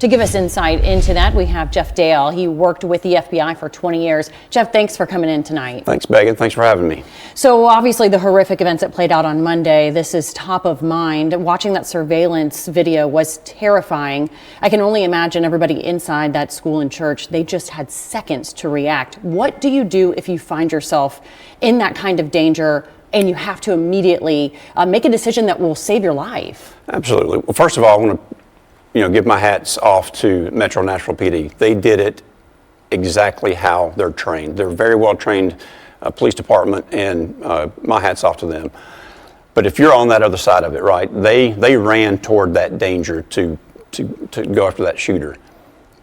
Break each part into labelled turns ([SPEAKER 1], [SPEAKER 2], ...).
[SPEAKER 1] To give us insight into that, we have Jeff Dale. He worked with the FBI for 20 years. Jeff, thanks for coming in tonight.
[SPEAKER 2] Thanks, Megan. Thanks for having me.
[SPEAKER 1] So obviously the horrific events that played out on Monday, this is top of mind. Watching that surveillance video was terrifying. I can only imagine everybody inside that school and church, they just had seconds to react. What do you do if you find yourself in that kind of danger and you have to immediately make a decision that will save your life?
[SPEAKER 2] Absolutely. Well, first of all, I want to give my hats off to Metro Nashville PD. They did it exactly how they're trained. They're very well trained police department, and my hat's off to them. But if you're on that other side of it, right, they ran toward that danger to go after that shooter.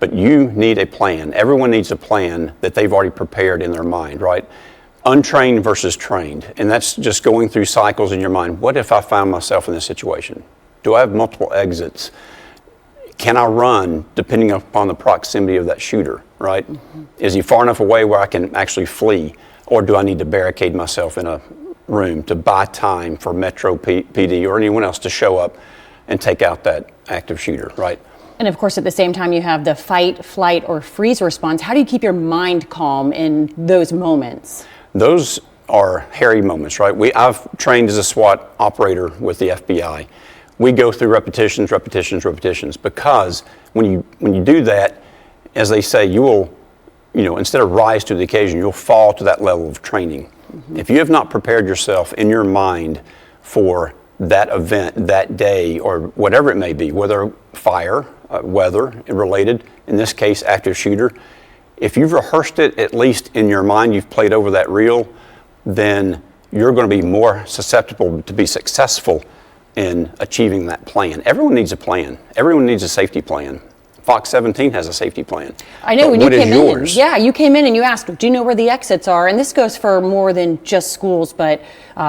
[SPEAKER 2] But you need a plan. Everyone needs a plan that they've already prepared in their mind, right? Untrained versus trained. And that's just going through cycles in your mind. What if I found myself in this situation? Do I have multiple exits? Can I run depending upon the proximity of that shooter, right? Mm-hmm. Is he far enough away where I can actually flee? Or do I need to barricade myself in a room to buy time for Metro PD or anyone else to show up and take out that active shooter, right?
[SPEAKER 1] And of course, at the same time, you have the fight, flight, or freeze response. How do you keep your mind calm in those moments?
[SPEAKER 2] Those are hairy moments, right? I've trained as a SWAT operator with the FBI. We go through repetitions, because when you do that, as they say, you will, instead of rise to the occasion, you'll fall to that level of training. Mm-hmm. If you have not prepared yourself in your mind for that event, that day, or whatever it may be, whether fire, weather related, in this case, active shooter, if you've rehearsed it, at least in your mind, you've played over that reel, then you're going to be more susceptible to be successful in achieving that plan. Everyone needs a plan. Everyone needs a safety plan. Fox 17 has a safety plan.
[SPEAKER 1] I know,
[SPEAKER 2] but
[SPEAKER 1] when you came
[SPEAKER 2] yours?
[SPEAKER 1] you came in and you asked, do you know where the exits are? And this goes for more than just schools, but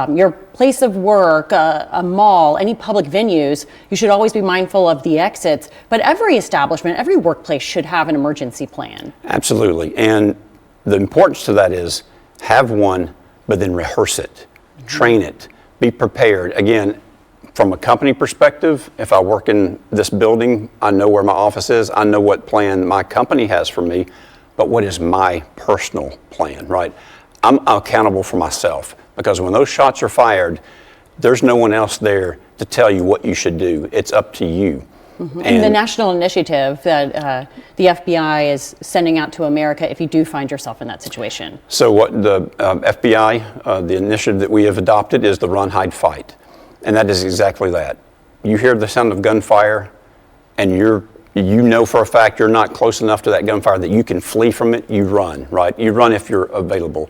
[SPEAKER 1] your place of work, a mall, any public venues, you should always be mindful of the exits. But every establishment, every workplace should have an emergency plan. Absolutely.
[SPEAKER 2] And the importance to that is have one, but then rehearse it, train it, be prepared. Again, from a company perspective, if I work in this building, I know where my office is, I know what plan my company has for me, but what is my personal plan, right? I'm accountable for myself, because when those shots are fired, there's no one else there to tell you what you should do. It's up to you.
[SPEAKER 1] Mm-hmm. And the national initiative that the FBI is sending out to America if you do find yourself in that situation.
[SPEAKER 2] So what the FBI, the initiative that we have adopted is the run, hide, fight. And that is exactly that. You hear the sound of gunfire, and you know for a fact you're not close enough to that gunfire that you can flee from it, you run, right? You run if you're available.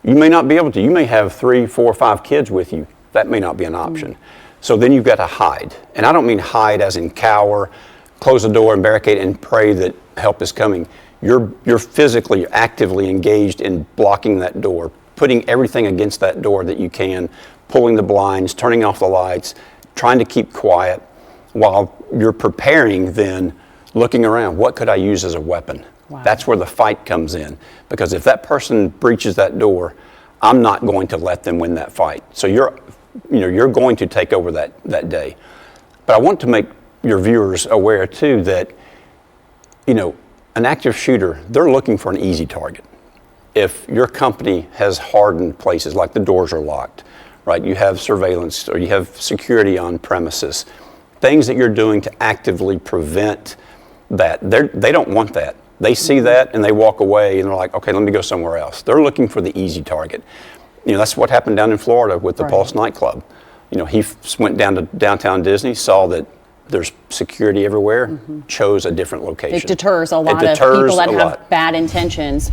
[SPEAKER 2] You may not be able to. You may have 3, 4, 5 kids with you. That may not be an option. Mm-hmm. So then you've got to hide. And I don't mean hide as in cower, close the door and barricade and pray that help is coming. You're physically, actively engaged in blocking that door, putting everything against that door that you can, pulling the blinds, turning off the lights, trying to keep quiet while you're preparing, then looking around. What could I use as a weapon? Wow. That's where the fight comes in. Because if that person breaches that door, I'm not going to let them win that fight. So you're going to take over that day. But I want to make your viewers aware too that, an active shooter, they're looking for an easy target. If your company has hardened places, like the doors are locked, right? You have surveillance or you have security on premises, things that you're doing to actively prevent that. They don't want that. They see that and they walk away and they're like, okay, let me go somewhere else. They're looking for the easy target. That's what happened down in Florida with the Pulse nightclub. He went down to downtown Disney, saw that there's security everywhere, chose a different location.
[SPEAKER 1] It deters a lot of people that have bad intentions.